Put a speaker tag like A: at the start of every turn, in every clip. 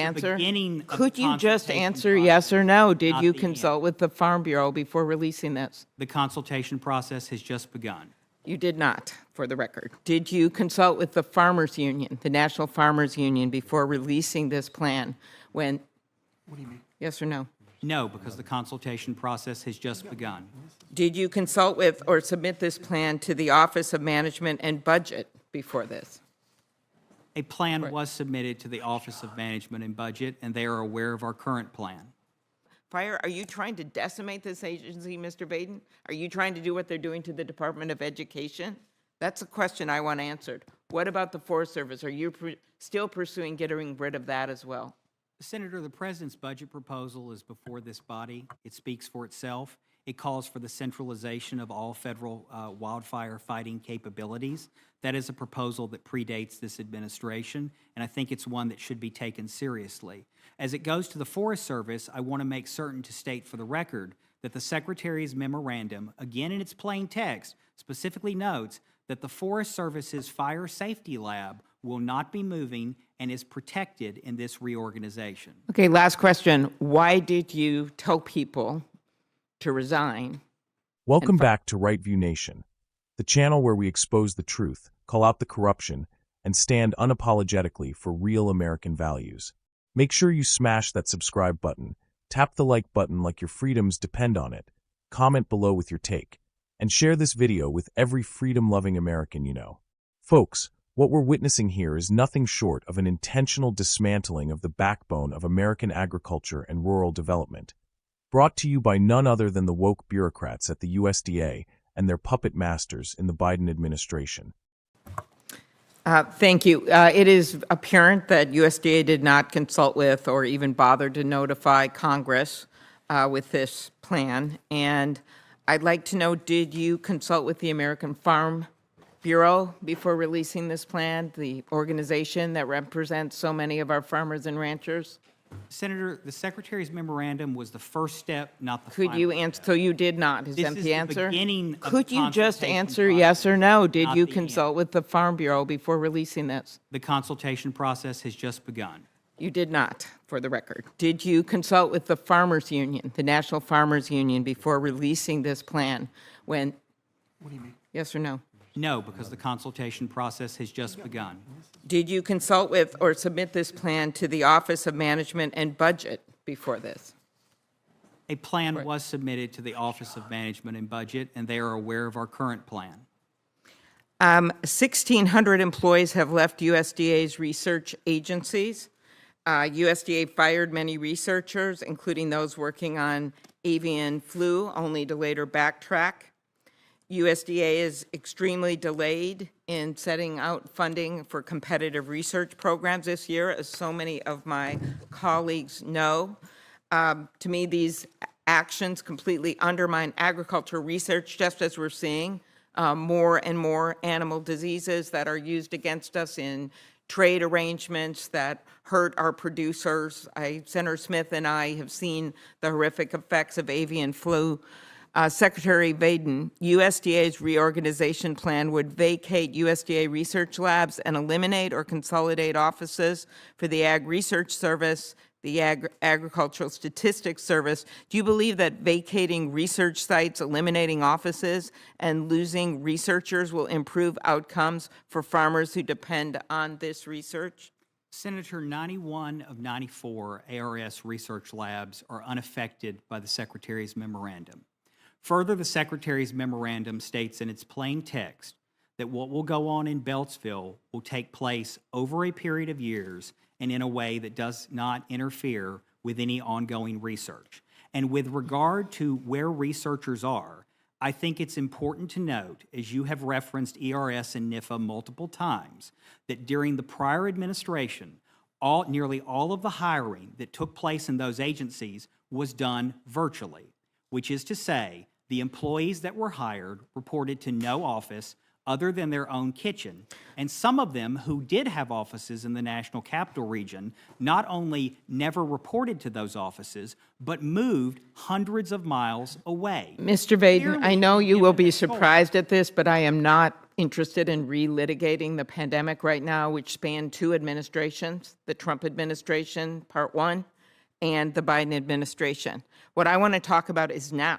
A: answer?
B: Beginning of
A: Could
B: the
A: you just
B: consultation
A: answer
B: process,
A: yes or no? Did
B: not
A: you
B: the
A: consult
B: end.
A: with the Farm Bureau before releasing this?
B: The consultation process has just begun.
A: You did not, for the record. Did you consult with the Farmers Union, the National Farmers Union, before releasing this plan? When? What do you mean? Yes or no?
B: No, because the consultation process has just begun.
A: Did you consult with or submit this plan to the Office of Management and Budget before this?
B: A plan was submitted to the Office of Management and Budget, and they are aware of our current plan.
A: Are you trying to decimate this agency, Mr. Baden? Are you trying to do what they're doing to the Department of Education? That's a question I want answered. What about the Forest Service? Are you still pursuing getting rid of that as well?
B: Senator, the President's budget proposal is before this body. It speaks for itself. It calls for the centralization of all federal wildfire fighting capabilities. That is a proposal that predates this administration, and I think it's one that should be taken seriously. As it goes to the Forest Service, I want to make certain to state for the record that the Secretary's memorandum, again in its plain text, specifically notes that the Forest Service's Fire Safety Lab will not be moving and is protected in this reorganization.
A: Okay, last question. Why did you tell people to resign?
C: Welcome back to Right View Nation, the channel where we expose the truth, call out the corruption, and stand unapologetically for real American values. Make sure you smash that subscribe button, tap the like button like your freedoms depend on it, comment below with your take, and share this video with every freedom-loving American you know. Folks, what we're witnessing here is nothing short of an intentional dismantling of the backbone of American agriculture and rural development, brought to you by none other than the woke bureaucrats at the USDA and their puppet masters in the Biden administration.
A: Thank you. It is apparent that USDA did not consult with or even bother to notify Congress with this plan. And I'd like to know, did you consult with the American Farm Bureau before releasing this plan, the organization that represents so many of our farmers and ranchers?
B: Senator, the Secretary's memorandum was the first step, not the
A: Could
B: final
A: you answer?
B: step.
A: So you did not. Is
B: This
A: that
B: is
A: the
B: the
A: answer?
B: beginning of
A: Could
B: the
A: you just
B: consultation
A: answer yes or no? Did
B: not
A: you
B: the
A: consult
B: end.
A: with the Farm Bureau before releasing this?
B: The consultation process has just begun.
A: You did not, for the record. Did you consult with the Farmers Union, the National Farmers Union, before releasing this plan? When? What do you mean? Yes or no?
B: No, because the consultation process has just begun.
A: Did you consult with or submit this plan to the Office of Management and Budget before this?
B: A plan was submitted to the Office of Management and Budget, and they are aware of our current plan.
A: 1,600 employees have left USDA's research agencies. USDA fired many researchers, including those working on avian flu, only to later backtrack. USDA is extremely delayed in setting out funding for competitive research programs this year, as so many of my colleagues know. To me, these actions completely undermine agricultural research, just as we're seeing more and more animal diseases that are used against us in trade arrangements that hurt our producers. Senator Smith and I have seen the horrific effects of avian flu. Secretary Baden, USDA's reorganization plan would vacate USDA research labs and eliminate or consolidate offices for the Ag Research Service, the Agricultural Statistics Service. Do you believe that vacating research sites, eliminating offices, and losing researchers will improve outcomes for farmers who depend on this research?
B: Senator, 91 of 94 ARS research labs are unaffected by the Secretary's memorandum. Further, the Secretary's memorandum states in its plain text that what will go on in Beltsville will take place over a period of years and in a way that does not interfere with any ongoing research. And with regard to where researchers are, I think it's important to note, as you have referenced ERS and NIFA multiple times, that during the prior administration, nearly all of the hiring that took place in those agencies was done virtually, which is to say, the employees that were hired reported to no office other than their own kitchen, and some of them who did have offices in the National Capital Region not only never reported to those offices, but moved hundreds of miles away.
A: Mr. Baden, I know you will be surprised at this, but I am not interested in relitigating the pandemic right now, which spanned two administrations, the Trump administration, part one, and the Biden administration. What I want to talk about is now.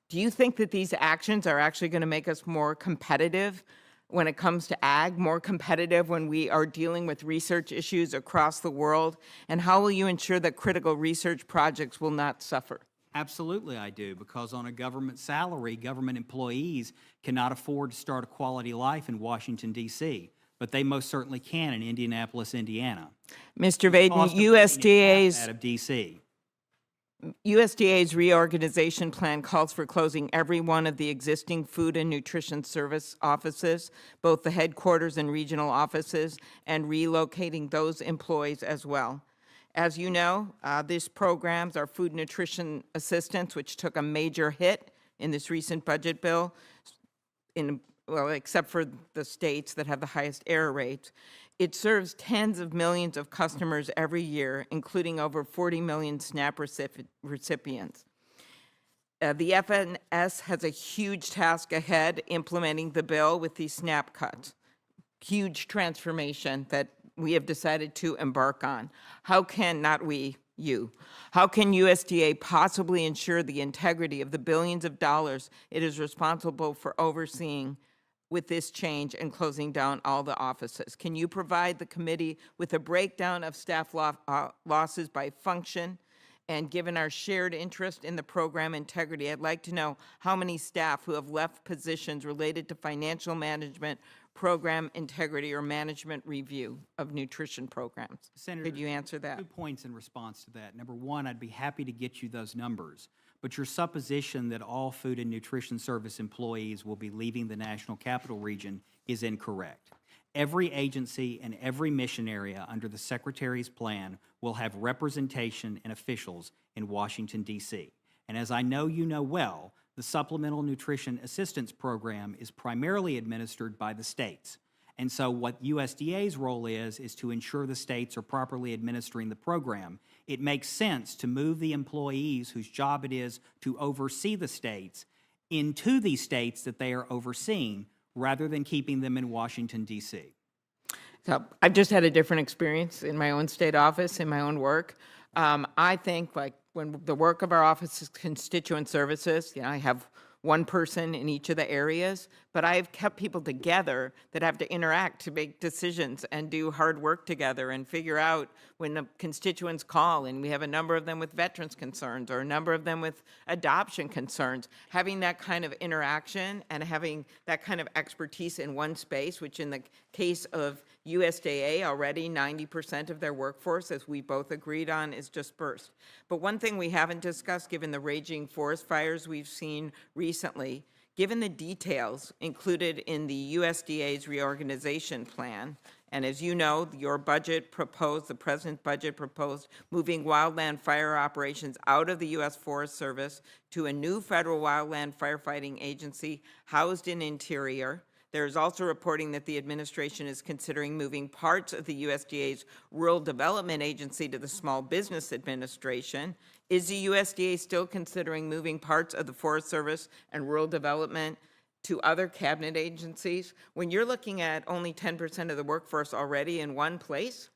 A: Do you think that these actions are actually going to make us more competitive when it comes to ag, more competitive when we are dealing with research issues across the world? And how will you ensure that critical research projects will not suffer?
B: Absolutely, I do, because on a government salary, government employees cannot afford to start a quality life in Washington, D.C., but they most certainly can in Indianapolis, Indiana.
A: Mr. Vaden,
B: Cost of living is half
A: USDA's
B: that of D.C.
A: USDA's reorganization plan calls for closing every one of the existing food and nutrition service offices, both the headquarters and regional offices, and relocating those employees as well. As you know, these programs are food nutrition assistance, which took a major hit in this recent budget bill, well, except for the states that have the highest error rates. It serves tens of millions of customers every year, including over 40 million SNAP recipients. The FNS has a huge task ahead implementing the bill with these SNAP cuts. Huge transformation that we have decided to embark on. How can, not we, you, how can USDA possibly ensure the integrity of the billions of dollars it is responsible for overseeing with this change and closing down all the offices? Can you provide the committee with a breakdown of staff losses by function? And given our shared interest in the program integrity, I'd like to know how many staff who have left positions related to financial management, program integrity, or management review of nutrition programs.
B: Senator,
A: could you answer that?
B: 2 points in response to that. Number one, I'd be happy to get you those numbers, but your supposition that all food and nutrition service employees will be leaving the National Capital Region is incorrect. Every agency and every mission area under the Secretary's plan will have representation and officials in Washington, D.C. And as I know you know well, the Supplemental Nutrition Assistance Program is primarily administered by the states. And so what USDA's role is to ensure the states are properly administering the program. It makes sense to move the employees whose job it is to oversee the states into these states that they are overseeing rather than keeping them in Washington, D.C.
A: So I've just had a different experience in my own state office, in my own work. I think, like, when the work of our office is constituent services, I have one person in each of the areas, but I've kept people together that have to interact to make decisions and do hard work together and figure out when the constituents call, and we have a number of them with veterans concerns or a number of them with adoption concerns. Having that kind of interaction and having that kind of expertise in one space, which in the case of USDA, already 90% of their workforce, as we both agreed on, is dispersed. But one thing we haven't discussed, given the raging forest fires we've seen recently, given the details included in the USDA's reorganization plan, and as you know, your budget proposed, the President's budget proposed, moving wildland fire operations out of the U.S. Forest Service to a new federal wildland firefighting agency housed in Interior. There is also reporting that the administration is considering moving parts of the USDA's Rural Development Agency to the Small Business Administration. Is the USDA still considering moving parts of the Forest Service and Rural Development to other cabinet agencies? When you're looking at only 10% of the workforce already in one place,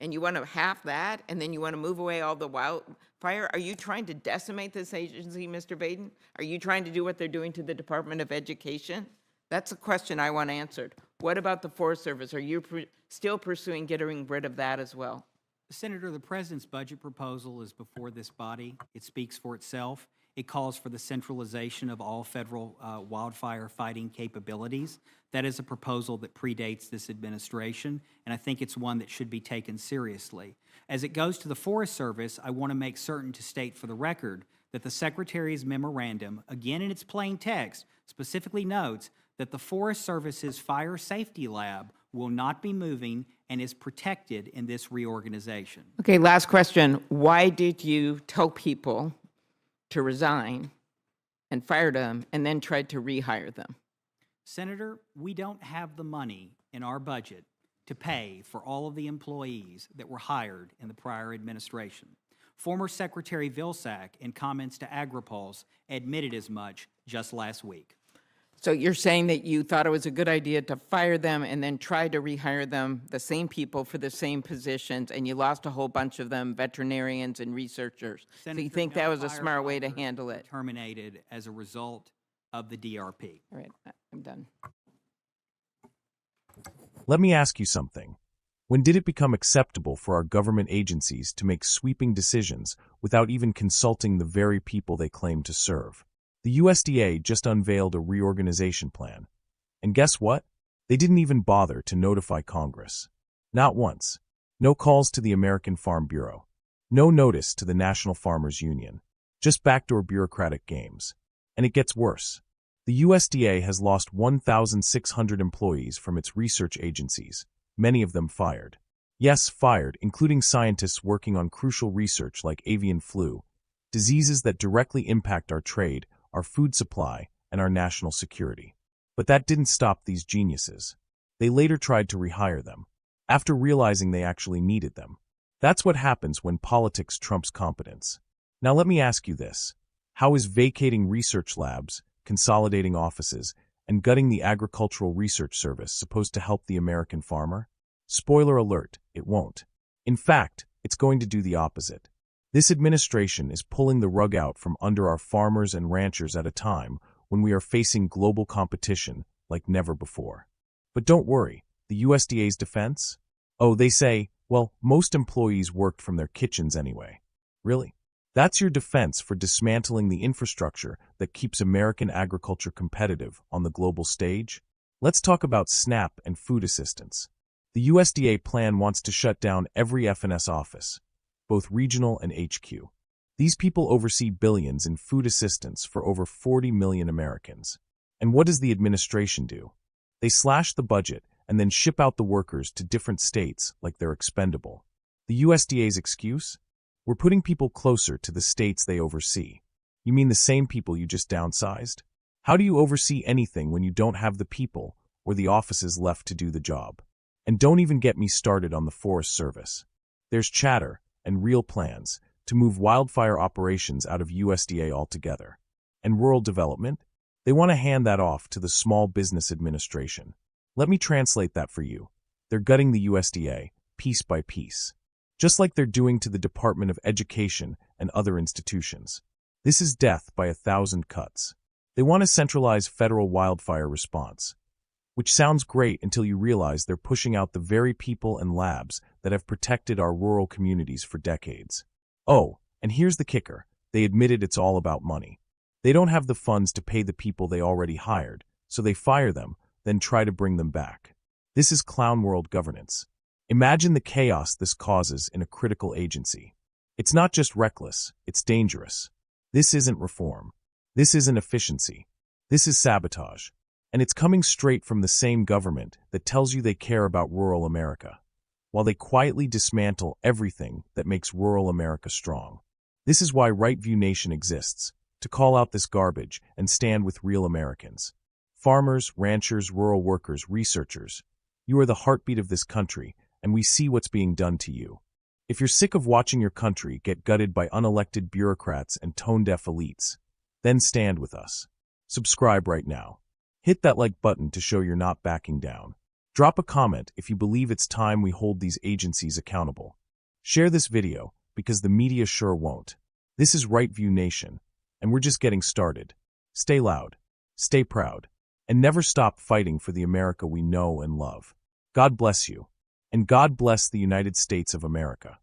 A: and you want to half that, and then you want to move away all the wildfire, are you trying to decimate this agency, Mr. Baden? Are you trying to do what they're doing to the Department of Education? That's a question I want answered. What about the Forest Service? Are you still pursuing getting rid of that as well?
B: Senator, the President's budget proposal is before this body. It speaks for itself. It calls for the centralization of all federal wildfire fighting capabilities. That is a proposal that predates this administration, and I think it's one that should be taken seriously. As it goes to the Forest Service, I want to make certain to state for the record that the Secretary's memorandum, again in its plain text, specifically notes that the Forest Service's Fire Safety Lab will not be moving and is protected in this reorganization.
A: Okay, last question. Why did you tell people to resign and fire them and then tried to rehire them?
B: Senator, we don't have the money in our budget to pay for all of the employees that were hired in the prior administration. Former Secretary Vilsack, in comments to AgriPulse, admitted as much just last week.
A: So you're saying that you thought it was a good idea to fire them and then try to rehire them, the same people for the same positions, and you lost a whole bunch of them, veterinarians and researchers. So you
B: Senator,
A: think
B: no
A: that was a smart way to
B: firefighters
A: handle
B: were
A: it?
B: terminated as a result of the DRP.
A: All right, I'm done.
C: Let me ask you something. When did it become acceptable for our government agencies to make sweeping decisions without even consulting the very people they claim to serve? The USDA just unveiled a reorganization plan. And guess what? They didn't even bother to notify Congress. Not once. No calls to the American Farm Bureau. No notice to the National Farmers Union. Just backdoor bureaucratic games. And it gets worse. The USDA has lost 1,600 employees from its research agencies, many of them fired. Yes, fired, including scientists working on crucial research like avian flu, diseases that directly impact our trade, our food supply, and our national security. But that didn't stop these geniuses. They later tried to rehire them, after realizing they actually needed them. That's what happens when politics trumps competence. Now let me ask you this. How is vacating research labs, consolidating offices, and gutting the Agricultural Research Service supposed to help the American farmer? Spoiler alert, it won't. In fact, it's going to do the opposite. This administration is pulling the rug out from under our farmers and ranchers at a time when we are facing global competition like never before. But don't worry, the USDA's defense? Oh, they say, well, most employees worked from their kitchens anyway. Really? That's your defense for dismantling the infrastructure that keeps American agriculture competitive on the global stage? Let's talk about SNAP and food assistance. The USDA plan wants to shut down every F&S office, both regional and HQ. These people oversee billions in food assistance for over 40 million Americans. And what does the administration do? They slash the budget and then ship out the workers to different states like they're expendable. The USDA's excuse? We're putting people closer to the states they oversee. You mean the same people you just downsized? How do you oversee anything when you don't have the people or the offices left to do the job? And don't even get me started on the Forest Service. There's chatter and real plans to move wildfire operations out of USDA altogether. And rural development? They want to hand that off to the Small Business Administration. Let me translate that for you. They're gutting the USDA, piece by piece. Just like they're doing to the Department of Education and other institutions. This is death by 1,000 cuts. They want to centralize federal wildfire response. Which sounds great until you realize they're pushing out the very people and labs that have protected our rural communities for decades. Oh, and here's the kicker. They admitted it's all about money. They don't have the funds to pay the people they already hired, so they fire them, then try to bring them back. This is clown world governance. Imagine the chaos this causes in a critical agency. It's not just reckless, it's dangerous. This isn't reform. This isn't efficiency. This is sabotage. And it's coming straight from the same government that tells you they care about rural America, while they quietly dismantle everything that makes rural America strong. This is why Right View Nation exists, to call out this garbage and stand with real Americans. Farmers, ranchers, rural workers, researchers, you are the heartbeat of this country, and we see what's being done to you. If you're sick of watching your country get gutted by unelected bureaucrats and tone-deaf elites, then stand with us. Subscribe right now. Hit that like button to show you're not backing down. Drop a comment if you believe it's time we hold these agencies accountable. Share this video, because the media sure won't. This is Right View Nation, and we're just getting started. Stay loud, stay proud, and never stop fighting for the America we know and love. God bless you, and God bless the United States of America.